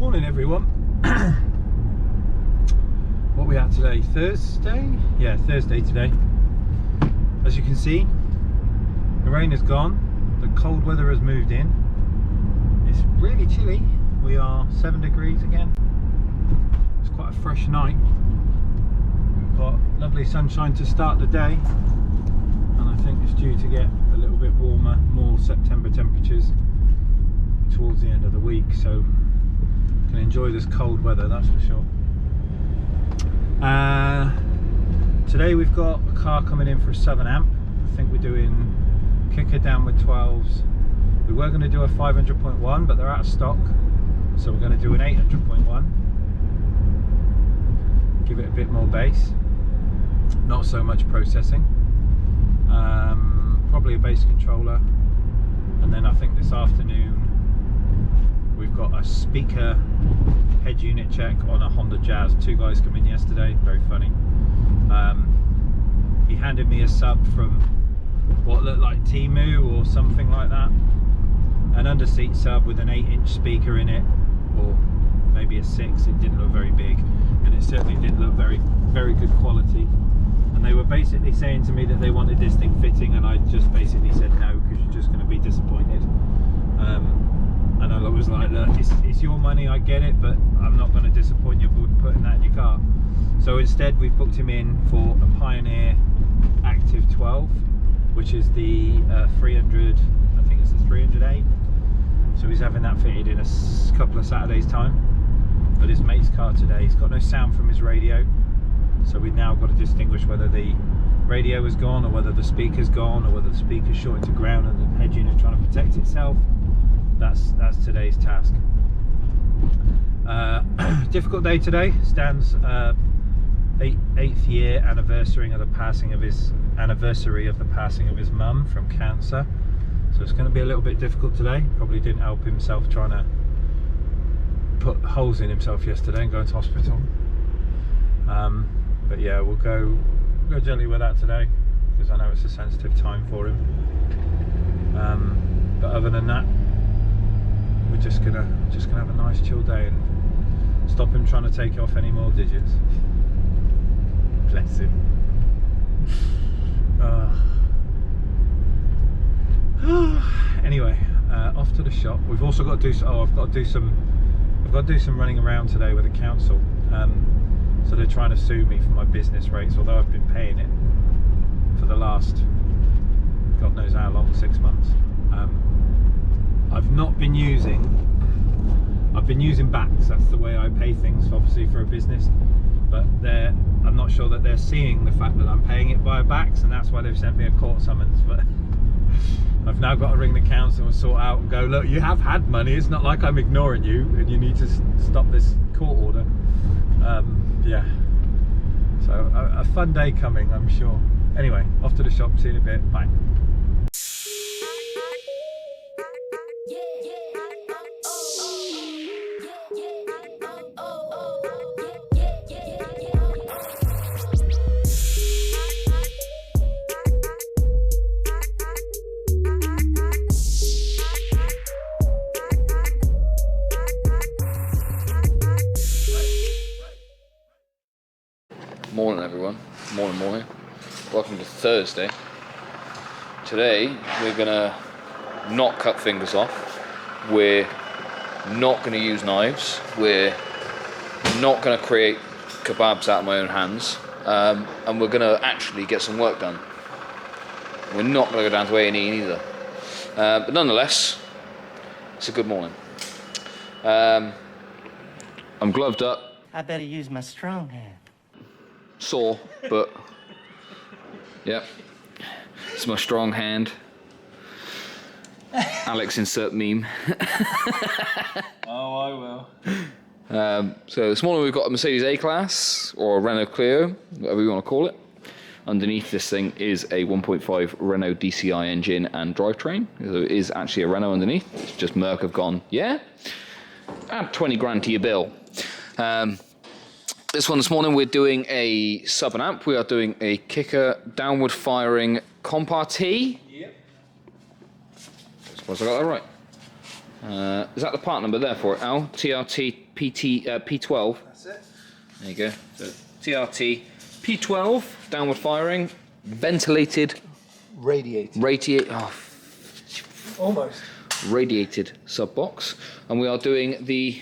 Morning everyone. What are we at today? Thursday? Yeah, Thursday today. As you can see, the rain is gone, the cold weather has moved in. It's really chilly. We are 7 degrees again. It's quite a fresh night. We've got lovely sunshine to start the day, and I think it's due to get a little bit warmer, more September temperatures towards the end of the week, so can enjoy this cold weather, that's for sure. Today we've got a car coming in for a 7 amp. I think we're doing kicker downward 12s. We were going to do a 500.1, but they're out of stock, so we're going to do an 800.1. Give it a bit more bass, not so much processing. Probably a bass controller, and then I think this afternoon we've got a speaker head unit check on a Honda Jazz. 2 guys come in yesterday, very funny. He handed me a sub from what looked like Temu or something like that, an under-seat sub with an 8-inch speaker in it, or maybe a 6. It didn't look very big, and it certainly didn't look very good quality. And they were basically saying to me that they wanted this thing fitting, and I just basically said no, because you're just going to be disappointed. And I was like, look, it's your money, I get it, but I'm not going to disappoint you by putting that in your car. So instead we've booked him in for a Pioneer Active 12, which is the 300, I think it's the 300A. So he's having that fitted in a couple of Saturdays time. But his mate's car today, he's got no sound from his radio, so we've now got to distinguish whether the radio is gone, or whether the speaker's gone, or whether the speaker's shot into ground and the head unit trying to protect itself. That's today's task. Difficult day today. Stan's 8th year anniversary of the passing of his mum from cancer. So it's going to be a little bit difficult today. Probably didn't help himself trying to put holes in himself yesterday and go into hospital. But yeah, we'll go gently with that today, because I know it's a sensitive time for him. But other than that, we're just gonna have a nice chill day and stop him trying to take off any more digits. Bless him. Anyway, off to the shop. We've also got to do. I've got to do some running around today with the council. So they're trying to sue me for my business rates, although I've been paying it for the last God knows how long, 6 months. I've been using backs. That's the way I pay things, obviously, for a business. But I'm not sure that they're seeing the fact that I'm paying it via backs, and that's why they've sent me a court summons. But I've now got to ring the council and sort out and go, look, you have had money. It's not like I'm ignoring you, and you need to stop this court order. Yeah. So a fun day coming, I'm sure. Anyway, off to the shop. See you in a bit. Bye. Morning everyone, morning. Welcome to Thursday. Today we're gonna not cut fingers off. We're not gonna use knives. We're not gonna create kebabs out of my own hands. And we're gonna actually get some work done. We're not gonna go down to A&E either. But nonetheless, it's a good morning. I'm gloved up. I better use my strong hand. Sore, but yep, it's my strong hand. Alex, insert meme. Oh, I will. So this morning we've got a Mercedes A-Class, or a Renault Clio, whatever you want to call it. Underneath this thing is a 1.5 Renault DCI engine and drivetrain. So it is actually a Renault underneath. It's just Merc have gone, yeah? Add 20 grand to your bill. This one this morning we're doing a sub and amp. We are doing a kicker downward firing Compar T. Yep. I suppose I got that right. Is that the part number there for it, Al? TRT P12. That's it. There you go. So TRT P12, downward firing, ventilated, Almost. radiated sub box, and we are doing the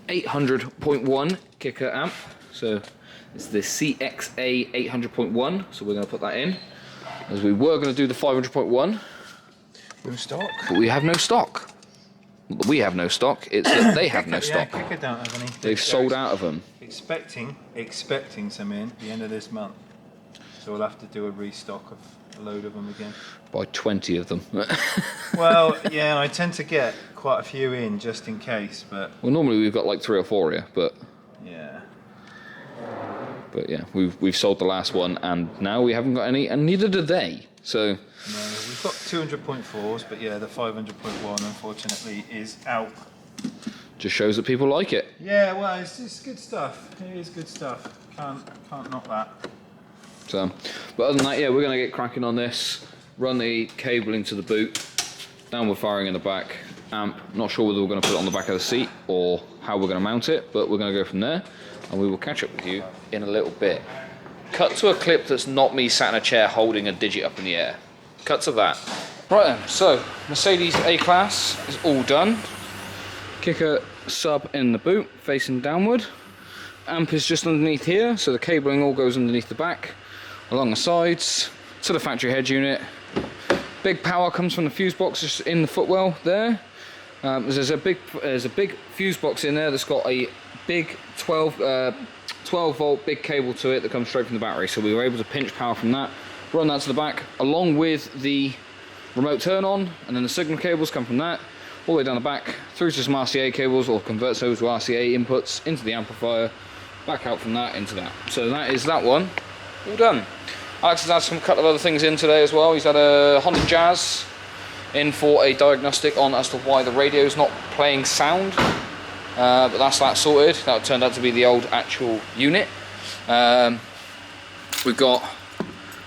800.1 kicker amp. So it's the CXA 800.1. So we're going to put that in, as we were going to do the 500.1. No stock. But we have no stock. We have no stock. It's that they have no stock. Yeah, Kicker don't have any. They've sold out of them. Expecting some in the end of this month. So we'll have to do a restock of a load of them again. By 20 of them. Well, yeah, I tend to get quite a few in just in case, but Well, normally we've got like 3 or 4 here, but yeah. yeah, we've sold the last one, and now we haven't got any, and neither do they. So No, we've got 200.4s, but yeah, the 500.1 unfortunately is out. just shows that people like it. Yeah, well, it's good stuff. It is good stuff. Can't knock that. So, but other than that, yeah, we're gonna get cracking on this. Run the cable into the boot, downward firing in the back, amp. Not sure whether we're gonna put it on the back of the seat or how we're gonna mount it, but we're gonna go from there, and we will catch up with you in a little bit. Cut to a clip that's not me sat in a chair holding a digit up in the air. Cut to that. Right then, so Mercedes A-Class is all done. Kicker sub in the boot, facing downward. Amp is just underneath here, so the cabling all goes underneath the back, along the sides, to the factory head unit. Big power comes from the fuse box just in the footwell there. There's a big fuse box in there that's got a big 12 volt big cable to it that comes straight from the battery, so we were able to pinch power from that, run that to the back along with the remote turn on, and then the signal cables come from that all the way down the back through to some RCA cables, or converts those to RCA inputs into the amplifier, back out from that into that. So that is that one all done. Alex has had some couple of other things in today as well. He's had a Honda Jazz in for a diagnostic on as to why the radio's not playing sound. But that's that sorted. That turned out to be the old actual unit. We've got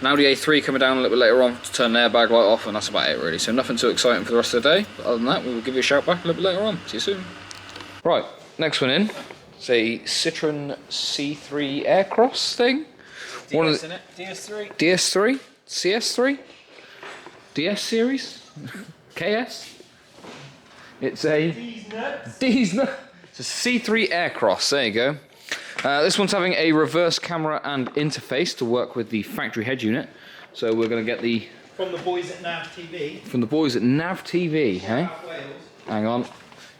an Audi A3 coming down a little bit later on to turn the airbag light off, and that's about it really. So nothing too exciting for the rest of the day. But other than that, we will give you a shout back a little bit later on. See you soon. Right, next one in. It's a Citroen C3 Aircross thing. DS, isn't it? DS3? DS3? CS3? DS series? KS? It's a D's nuts. It's a C3 Aircross. There you go. This one's having a reverse camera and interface to work with the factory head unit. So we're going to get the From the boys at Nav TV. from the boys at Nav TV, hey? Hang on.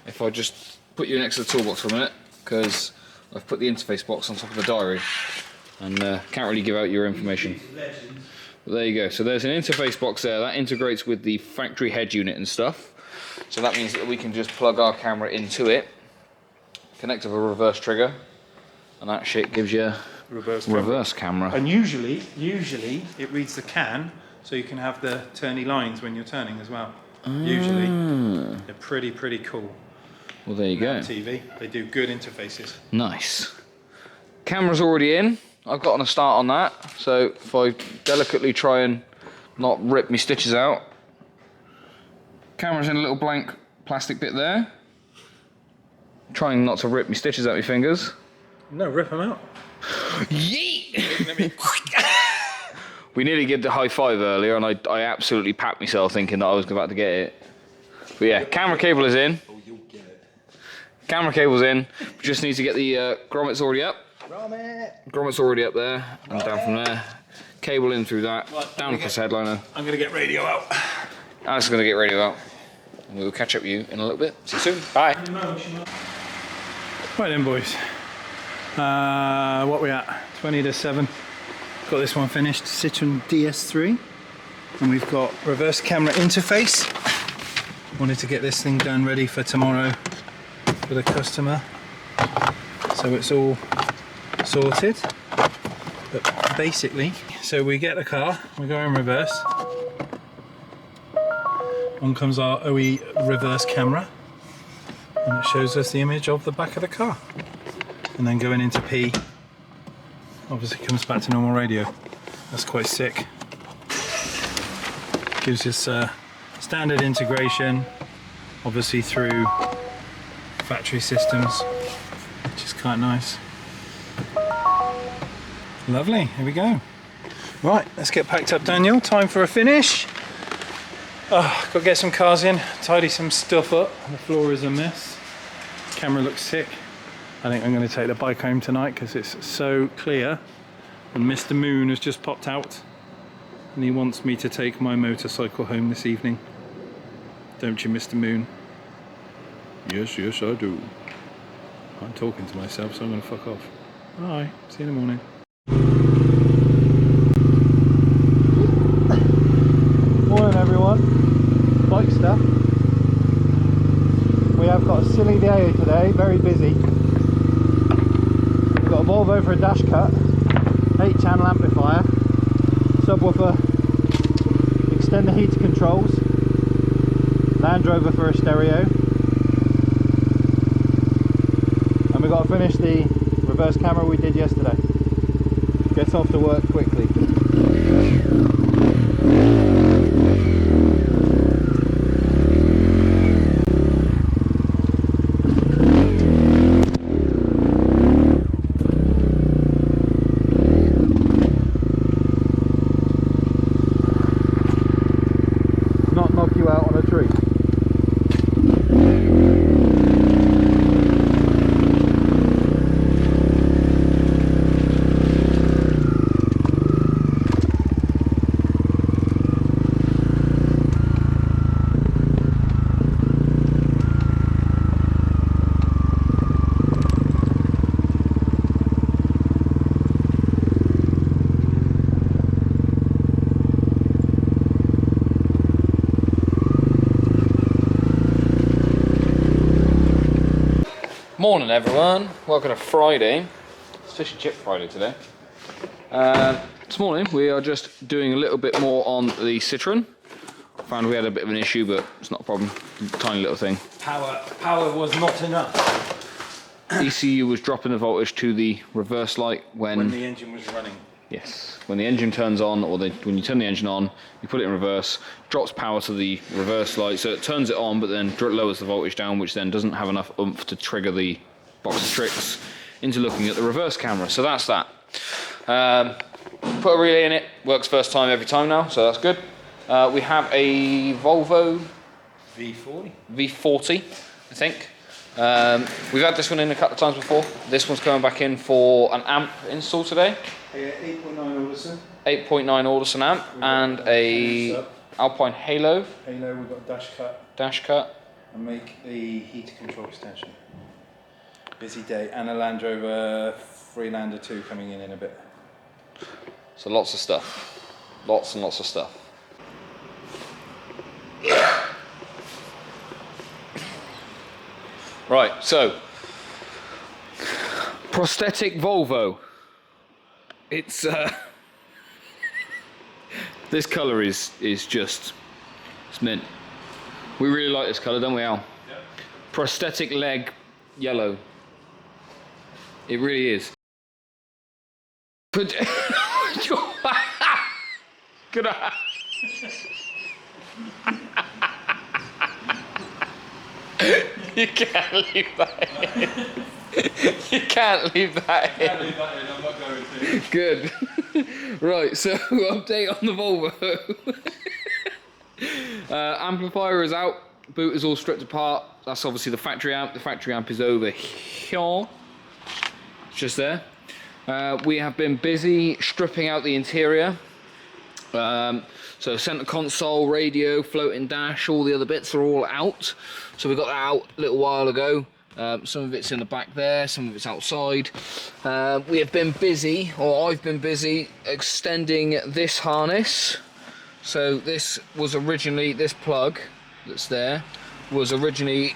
If I just put you next to the toolbox for a minute, because I've put the interface box on top of the diary and can't really give out your information. But there you go. So there's an interface box there that integrates with the factory head unit and stuff. So that means that we can just plug our camera into it, connect to a reverse trigger, and that shit gives you reverse camera. And usually it reads the can, so you can have the turny lines when you're turning as well. Usually, they're pretty cool. Well, there you go. TV, they do good interfaces. Nice. Camera's already in. I've gotten a start on that. So if I delicately try and not rip my stitches out. Camera's in a little blank plastic bit there. Trying not to rip my stitches out my fingers. No, rip them out. Yeet! We nearly did the high five earlier, and I absolutely papped myself thinking that I was about to get it. But yeah, camera cable is in. Oh, you'll get it. Camera cable's in. We just need to get the grommets already up. Grommet's already up there, and down from there. Cable in through that, down across the headliner. I'm going to get radio out. Alex is going to get radio out. And we will catch up with you in a little bit. See you soon. Bye. Right then, boys. What we at? 20 to 7. Got this one finished. Citroen DS3. And we've got reverse camera interface. Wanted to get this thing done ready for tomorrow for the customer. So it's all sorted. But basically, so we get the car, we go in reverse. On comes our OE reverse camera, and it shows us the image of the back of the car. And then going into P, obviously comes back to normal radio. That's quite sick. Gives us standard integration, obviously through factory systems, which is quite nice. Lovely, here we go. Right, let's get packed up, Daniel. Time for a finish. Oh, got to get some cars in, tidy some stuff up. The floor is a mess. Camera looks sick. I think I'm going to take the bike home tonight because it's so clear. And Mr. Moon has just popped out and he wants me to take my motorcycle home this evening. Don't you, Mr. Moon? Yes, yes I do. I'm talking to myself, so I'm going to fuck off. Bye, see you in the morning. Morning everyone, bike stuff. We have got a silly day today, very busy. We've got a Volvo for a dash cut, 8-channel amplifier, subwoofer, extend the heater controls, Land Rover for a stereo, and we've got to finish the reverse camera we did yesterday. Get off to work quickly. Not knock you out on a tree. Morning everyone, welcome to Friday. It's Fish and Chip Friday today. This morning we are just doing a little bit more on the Citroen. Found we had a bit of an issue, but it's not a problem, tiny little thing. Power was not enough. ECU was dropping the voltage to the reverse light When the engine was running. Yes, when the engine turns on, or when you turn the engine on, you put it in reverse, drops power to the reverse light, so it turns it on, but then lowers the voltage down, which then doesn't have enough oomph to trigger the box of tricks into looking at the reverse camera. So that's that. Put a relay in it, works first time every time now, so that's good. We have a Volvo V40, I think. We've had this one in a couple of times before. This one's coming back in for an amp install today. 8.9 audison. 8.9 audison amp and a Alpine Halo. We've got dash cut. And make the heater control extension. Busy day, and a Land Rover Freelander 2 coming in a bit. So lots of stuff. Lots and lots of stuff. Right, so prosthetic Volvo. It's this colour is just, it's mint. We really like this colour, don't we, Al? Yep. Prosthetic leg yellow. It really is. Could I? You can't leave that in. You can't leave that in. I'm not going to. Good. Right, so update on the Volvo. Amplifier is out. Boot is all stripped apart. That's obviously the factory amp. The factory amp is over here. It's just there. We have been busy stripping out the interior. So center console, radio, floating dash, all the other bits are all out. So we got that out a little while ago. Some of it's in the back there, some of it's outside. We have been busy, or I've been busy, extending this harness. So this was originally, this plug that's there, was originally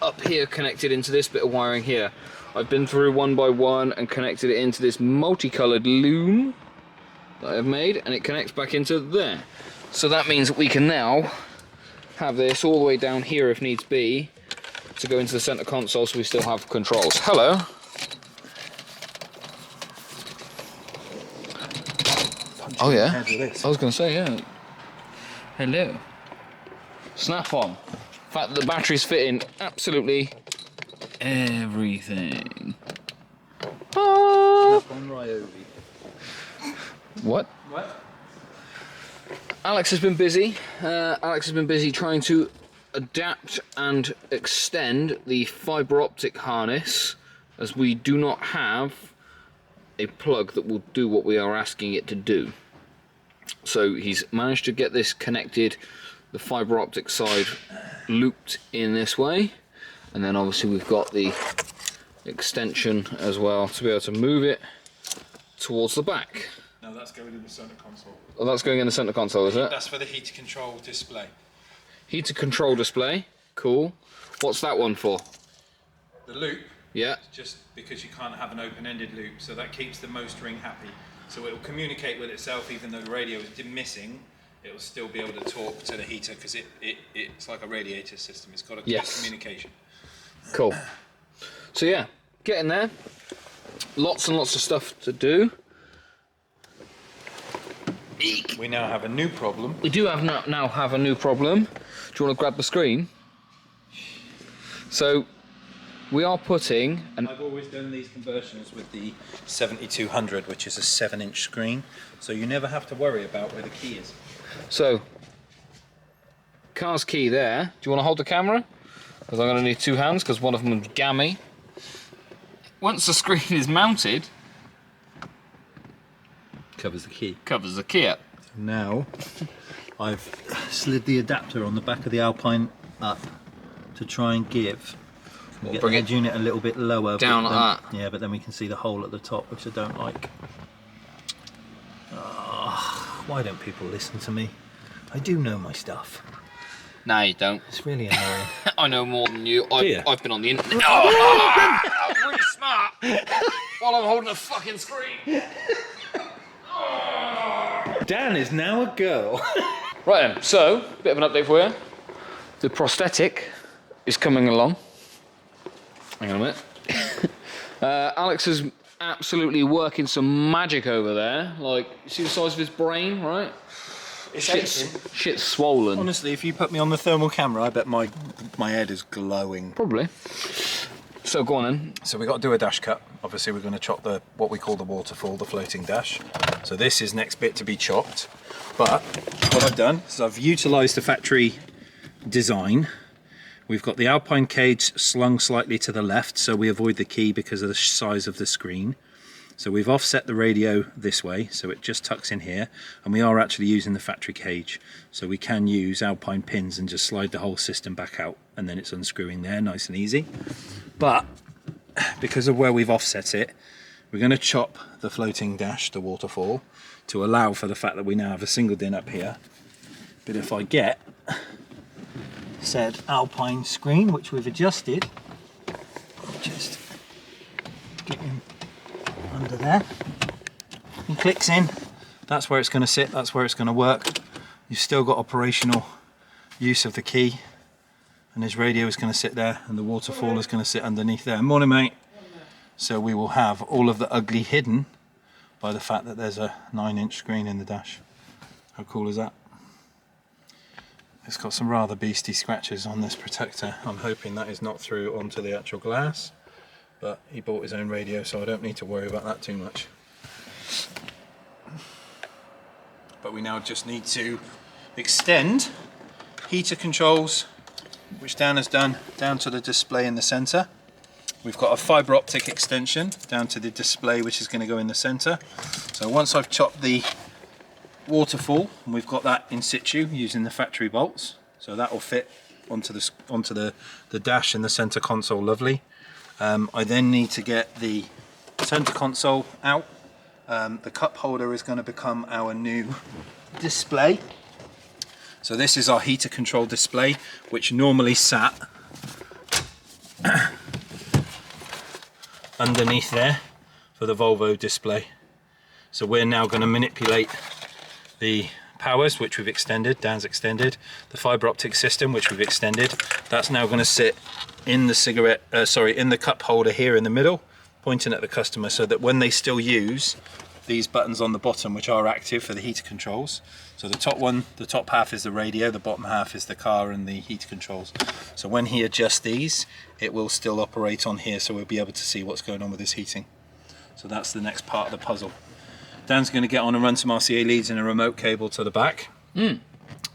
up here connected into this bit of wiring here. I've been through one by one and connected it into this multicolored loom that I've made, and it connects back into there. So that means that we can now have this all the way down here if needs be to go into the center console, so we still have controls. Hello. Oh yeah, I was going to say, yeah. Hello. Snap on. In fact, the batteries fit in absolutely everything. Oh. What? Alex has been busy. Trying to adapt and extend the fibre optic harness, as we do not have a plug that will do what we are asking it to do. So he's managed to get this connected, the fibre optic side looped in this way, and then obviously we've got the extension as well to be able to move it towards the back. No, that's going in the centre console. Oh, that's going in the centre console, is it? That's for the heater control display. Heater control display, cool. What's that one for? The loop. Yeah. Just because you can't have an open-ended loop, so that keeps the most ring happy. So it will communicate with itself, even though the radio is missing. It will still be able to talk to the heater because it's like a radiator system. It's got a good communication. Cool. So yeah, getting there. Lots and lots of stuff to do. We now have a new problem. We do have now have a new problem. Do you want to grab the screen? So we are putting I've always done these conversions with the 7200, which is a 7-inch screen, so you never have to worry about where the key is. So, car's key there. Do you want to hold the camera? Because I'm going to need two hands, because one of them is gammy. Once the screen is mounted, Covers the key. Covers the key up. Now, I've slid the adapter on the back of the Alpine up to try and give get bring the it edge unit a little bit lower. down but like then, yeah, but then we can see the hole at the top, which I don't like. Why don't people listen to me? I do know my stuff. No, you don't. It's really annoying. I know more than you. I've been on the internet. I'm really smart. While I'm holding a fucking screen. Dan is now a girl. Right then, so, bit of an update for you. The prosthetic is coming along. Hang on a minute. Alex is absolutely working some magic over there. Like, you see the size of his brain, right? Shit's swollen. Honestly, if you put me on the thermal camera, I bet my head is glowing. Probably. So go on then. So we've got to do a dash cut. Obviously we're going to chop what we call the waterfall, the floating dash. So this is next bit to be chopped. But what I've done is I've utilised the factory design. We've got the Alpine cage slung slightly to the left, so we avoid the key because of the size of the screen. So we've offset the radio this way, so it just tucks in here, and we are actually using the factory cage. So we can use Alpine pins and just slide the whole system back out, and then it's unscrewing there, nice and easy. But because of where we've offset it, we're going to chop the floating dash, the waterfall, to allow for the fact that we now have a single din up here. But if I get said Alpine screen, which we've adjusted, just get him under there, he clicks in, that's where it's going to sit, that's where it's going to work. You've still got operational use of the key, and his radio is going to sit there, and the waterfall is going to sit underneath there. Morning, mate. So we will have all of the ugly hidden by the fact that there's a 9-inch screen in the dash. How cool is that? It's got some rather beastly scratches on this protector. I'm hoping that is not through onto the actual glass, but he bought his own radio, so I don't need to worry about that too much. But we now just need to extend heater controls, which Dan has done, down to the display in the centre. We've got a fibre optic extension down to the display, which is going to go in the centre. So once I've chopped the waterfall, and we've got that in situ using the factory bolts, so that will fit onto the dash in the centre console, lovely. I then need to get the centre console out. The cup holder is going to become our new display. So this is our heater control display, which normally sat underneath there for the Volvo display. So we're now going to manipulate the powers, which we've extended, Dan's extended, the fibre optic system, which we've extended. That's now going to sit in the in the cup holder here in the middle, pointing at the customer, so that when they still use these buttons on the bottom, which are active for the heater controls. So the top one, the top half is the radio, the bottom half is the car and the heater controls. So when he adjusts these, it will still operate on here, so we'll be able to see what's going on with his heating. So that's the next part of the puzzle. Dan's going to get on and run some RCA leads and a remote cable to the back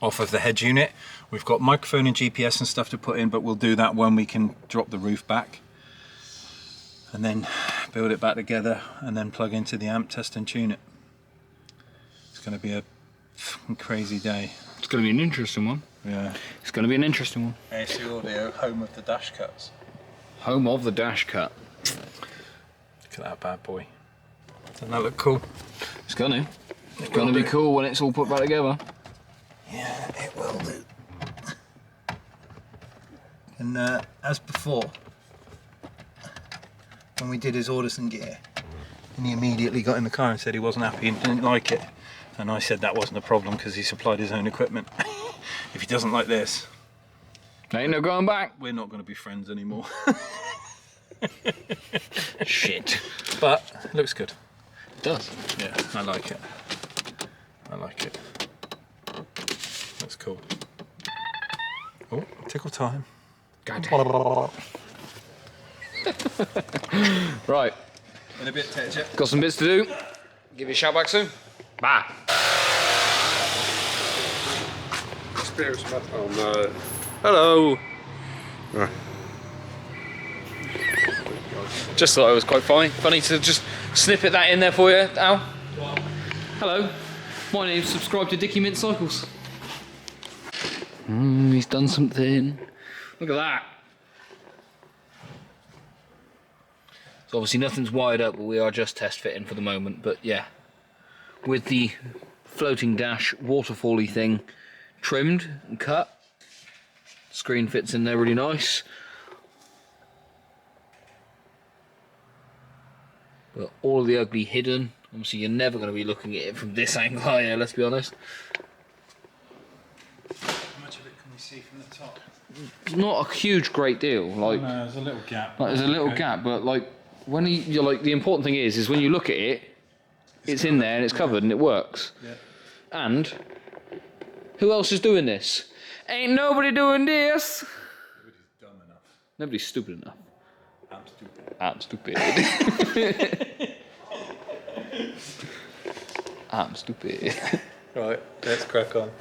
off of the head unit. We've got microphone and GPS and stuff to put in, but we'll do that when we can drop the roof back. And then build it back together and then plug into the amp, test and tune it. It's going to be a crazy day. It's going to be an interesting one. Yeah. It's going to be an interesting one. AC Audio, home of the dash cuts. Home of the dash cut. Look at that bad boy. Doesn't that look cool? It's going to. It's going to be cool when it's all put back together. Yeah, it will do. And as before, when we did his audison gear, and he immediately got in the car and said he wasn't happy and didn't like it. And I said that wasn't a problem because he supplied his own equipment. If he doesn't like this, Ain't no going back. we're not going to be friends anymore. Shit. But it looks good. It does. Yeah, I like it. I like it. That's cool. Oh, tickle time. God. Right. In a bit, Teja. Got some bits to do. Give you a shout back soon. Bye. Spirits matter. Oh no. Hello. Right. Just thought it was quite funny to just snippet that in there for you, Al. Hello. My name's Subscribe to Dickie Mint Cycles. He's done something. Look at that. So obviously nothing's wired up, but we are just test fitting for the moment. But yeah, with the floating dash waterfall-y thing trimmed and cut, screen fits in there really nice. But all of the ugly hidden. Obviously you're never going to be looking at it from this angle, are you? Let's be honest. How much of it can we see from the top? It's not a huge great deal. Like, No, there's a little gap. there's a little gap, but like when you're like, the important thing is when you look at it, it's in there and it's covered and it works. Yeah. And who else is doing this? Ain't nobody doing this. Nobody's dumb enough. Nobody's stupid enough. I'm stupid. I'm stupid. I'm stupid. Right, let's crack on.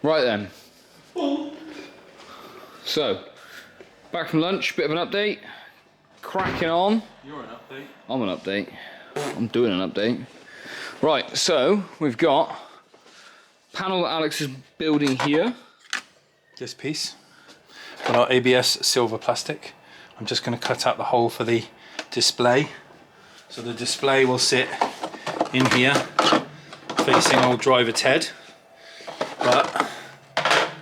Right then. So, back from lunch, bit of an update. Cracking on. You're an update. I'm an update. I'm doing an update. Right, so we've got panel that Alex is building here. This piece. Got our ABS silver plastic. I'm just going to cut out the hole for the display. So the display will sit in here, facing old driver's head. But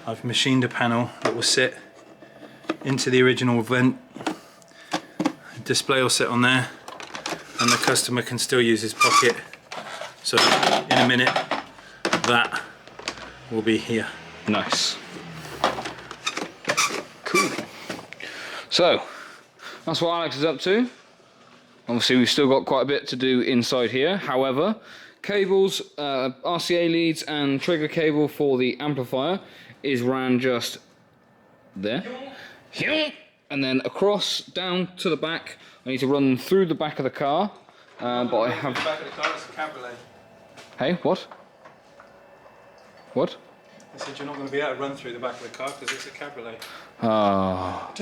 I've machined a panel that will sit into the original vent. The display will sit on there, and the customer can still use his pocket. So in a minute, that will be here. Nice. Cool. So, that's what Alex is up to. Obviously we've still got quite a bit to do inside here. However, cables, RCA leads and trigger cable for the amplifier is ran just there. And then across, down to the back. I need to run them through the back of the car. But I have... The back of the car is a cabriolet. Hey, what? What? I said you're not going to be able to run through the back of the car because it's a cabriolet. Oh.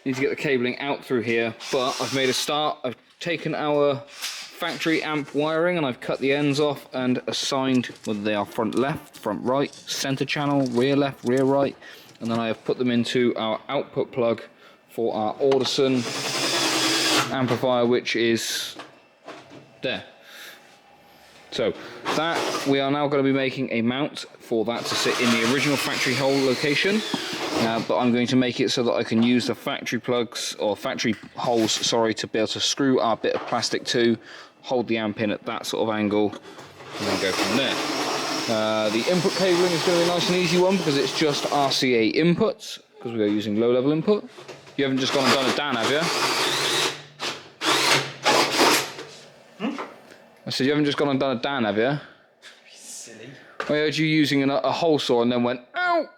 Need to get the cabling out through here, but I've made a start. I've taken our factory amp wiring and I've cut the ends off and assigned whether they are front left, front right, center channel, rear left, rear right, and then I have put them into our output plug for our Audison amplifier, which is there. So that we are now going to be making a mount for that to sit in the original factory hole location, but I'm going to make it so that I can use the factory plugs or factory holes, sorry, to be able to screw our bit of plastic to, hold the amp in at that sort of angle, and then go from there. The input cabling is going to be a nice and easy one because it's just RCA inputs, because we are using low level input. You haven't just gone and done a Dan, have you? I said, you haven't just gone and done a Dan, have you? Silly. I heard you using a hole saw and then went, ow!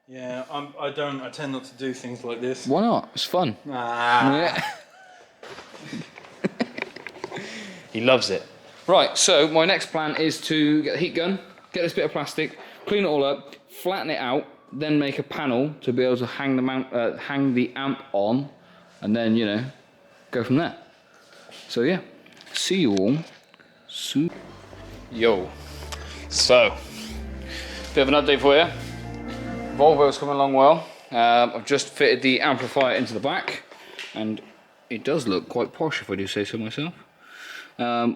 Yeah, I tend not to do things like this. Why not? It's fun. Ah. Yeah. He loves it. Right, so my next plan is to get the heat gun, get this bit of plastic, clean it all up, flatten it out, then make a panel to be able to hang the amp on, and then, you know, go from there. So yeah, see you all soon. Yo, so, bit of an update for you. Volvo's coming along well. I've just fitted the amplifier into the back, and it does look quite posh if I do say so myself.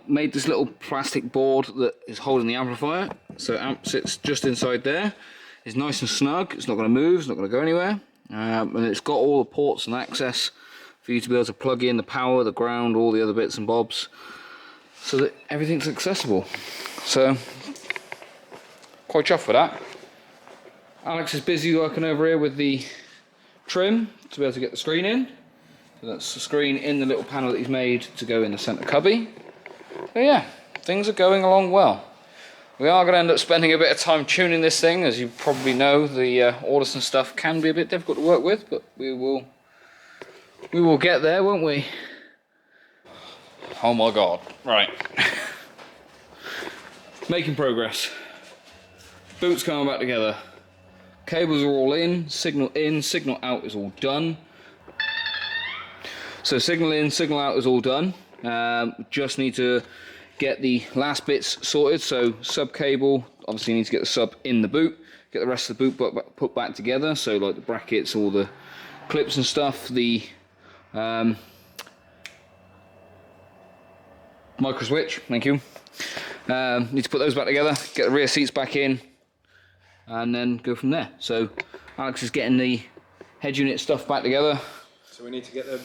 Made this little plastic board that is holding the amplifier, so amp sits just inside there. It's nice and snug, it's not going to move, it's not going to go anywhere, and it's got all the ports and access for you to be able to plug in the power, the ground, all the other bits and bobs, so that everything's accessible. So, quite chuffed with that. Alex is busy working over here with the trim to be able to get the screen in. So that's the screen in the little panel that he's made to go in the centre cubby. But yeah, things are going along well. We are going to end up spending a bit of time tuning this thing. As you probably know, the audison stuff can be a bit difficult to work with, but we will get there, won't we? Oh my god. Right. Making progress. Boots coming back together. Cables are all in, signal out is all done. So signal in, signal out is all done. Just need to get the last bits sorted. So sub cable, obviously need to get the sub in the boot, get the rest of the boot put back together. So like the brackets, all the clips and stuff, the micro switch, thank you. Need to put those back together, get the rear seats back in, and then go from there. So Alex is getting the head unit stuff back together. So we need to get the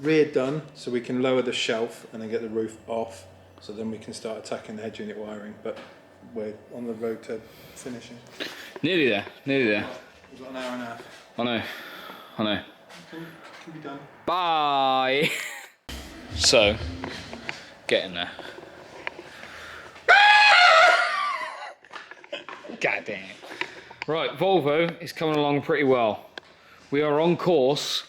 rear done so we can lower the shelf and then get the roof off, so then we can start attacking the head unit wiring, but we're on the road to finishing. Nearly there, nearly there. We've got an hour and a half. I know, I know. Can be done. Bye! So, getting there. God damn. Right, Volvo is coming along pretty well. We are on course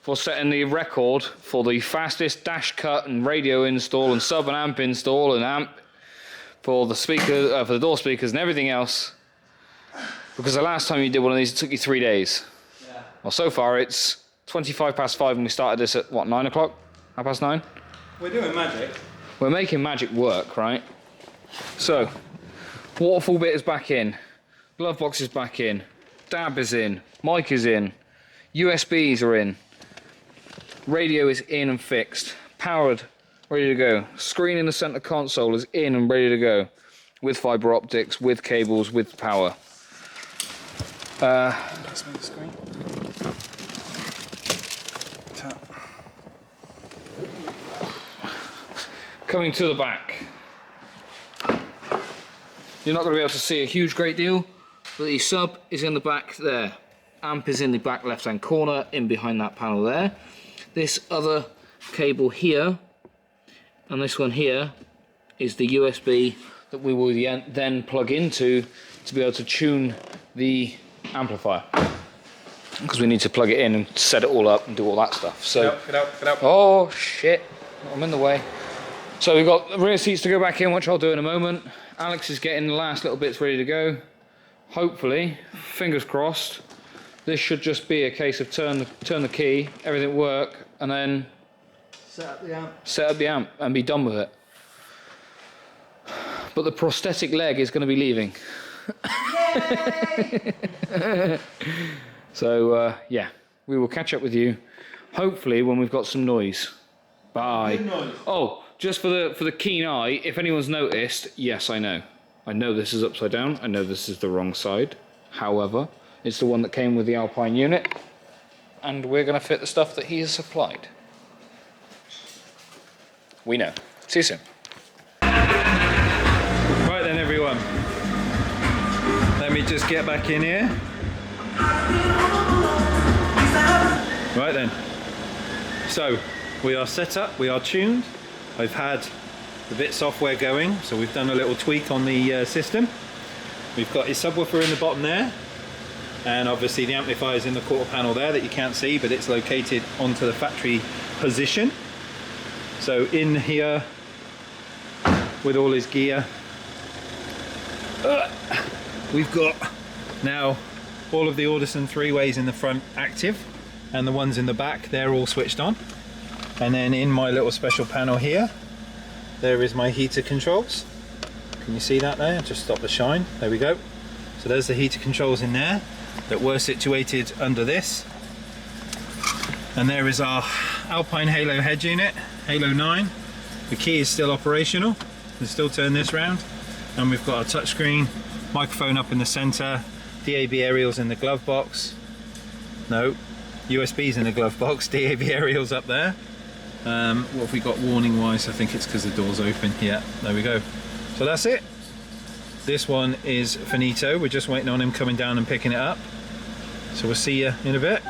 for setting the record for the fastest dash cut and radio install and sub and amp install and amp for the speaker, for the door speakers and everything else. Because the last time you did one of these, it took you 3 days. Yeah. Well, so far it's 5:25 and we started this at what, 9 o'clock? 9:30? We're doing magic. We're making magic work, right? So, waterfall bit is back in, glove box is back in, dab is in, mic is in, USBs are in, radio is in and fixed, powered, ready to go. Screen in the center console is in and ready to go, with fiber optics, with cables, with power. Let's make the screen. Tap. Coming to the back. You're not going to be able to see a huge great deal, but the sub is in the back there. Amp is in the back left hand corner, in behind that panel there. This other cable here, and this one here, is the USB that we will then plug into to be able to tune the amplifier. Because we need to plug it in and set it all up and do all that stuff. So, Get out. oh shit, I'm in the way. So we've got the rear seats to go back in, which I'll do in a moment. Alex is getting the last little bits ready to go. Hopefully, fingers crossed, this should just be a case of turn the key, everything work, and then set up the amp and be done with it. But the prosthetic leg is going to be leaving. So yeah, we will catch up with you hopefully when we've got some noise. Bye. Noise. Oh, just for the keen eye, if anyone's noticed, yes, I know this is upside down, I know this is the wrong side, however it's the one that came with the Alpine unit, and we're going to fit the stuff that he has supplied. We know. See you soon. Right then, everyone. Let me just get back in here. Right then. So, we are set up, we are tuned. I've had the bit software going. So we've done a little tweak on the system. We've got his subwoofer in the bottom there, and obviously the amplifier is in the quarter panel there that you can't see, but it's located onto the factory position. So in here with all his gear, we've got now all of the Audison 3-ways in the front active, and the ones in the back, they're all switched on. And then in my little special panel here, there is my heater controls. Can you see that there? Just stop the shine. There we go. So there's the heater controls in there that were situated under this. And there is our Alpine Halo head unit, Halo 9. The key is still operational. You can still turn this round. And we've got a touchscreen, microphone up in the center, DAB aerials in the glove box. No, USB's in the glove box, DAB aerials up there. What have we got warning wise? I think it's because the door's open. Yeah, there we go. So that's it. This one is finito. We're just waiting on him coming down and picking it up. So we'll see you in a bit.